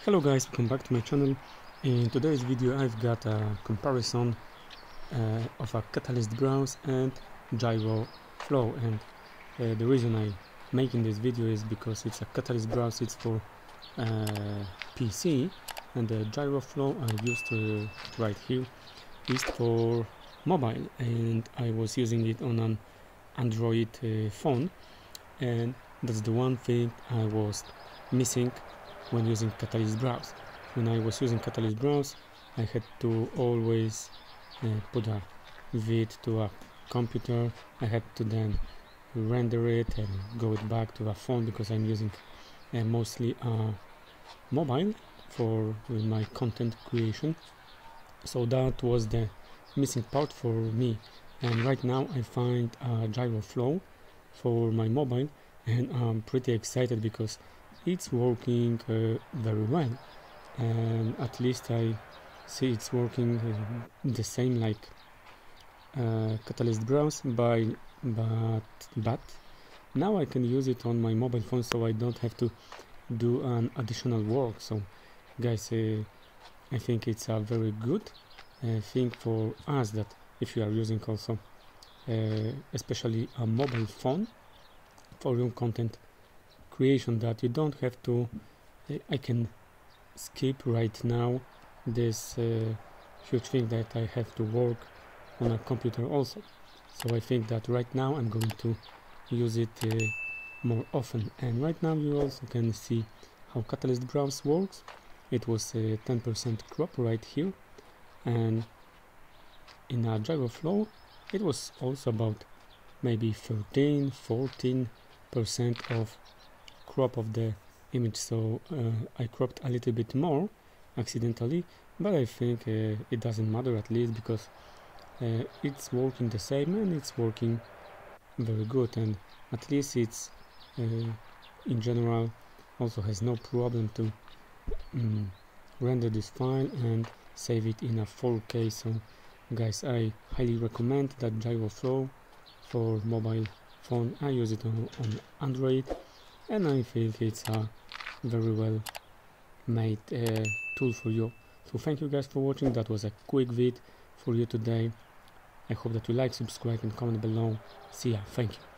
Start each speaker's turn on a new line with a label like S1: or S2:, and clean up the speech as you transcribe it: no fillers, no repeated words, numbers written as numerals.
S1: Hello guys, welcome back to my channel. In today's video I've got a comparison of a catalyst browse and GyroFlow, and the reason I'm making this video is because it's a catalyst browse, it's for PC, and the GyroFlow I used right here is for mobile, and I was using it on an Android phone, and that's the one thing I was missing when using catalyst browse. When I was using catalyst browse, I had to always put a vid to a computer. I had to then render it and go it back to a phone because I'm using mostly mobile for my content creation. So that was the missing part for me, and right now I find GyroFlow for my mobile, and I'm pretty excited because it's working very well, and at least I see it's working the same like catalyst browse, but now I can use it on my mobile phone, so I don't have to do an additional work. So guys, I think it's a very good thing for us, that if you are using also especially a mobile phone for your content creation, that you don't have to I can skip right now this huge thing that I have to work on a computer also. So I think that right now I'm going to use it more often. And right now you also can see how catalyst browse works. It was 10% crop right here, and in a GyroFlow it was also about maybe 13-14% of crop of the image. So I cropped a little bit more accidentally, but I think it doesn't matter, at least because it's working the same, and it's working very good, and at least it's in general also has no problem to render this file and save it in a 4K. So guys, I highly recommend that GyroFlow for mobile phone. I use it on Android, and I think it's a very well made tool for you. So thank you guys for watching. That was a quick vid for you today. I hope that you like, subscribe and comment below. See ya. Thank you.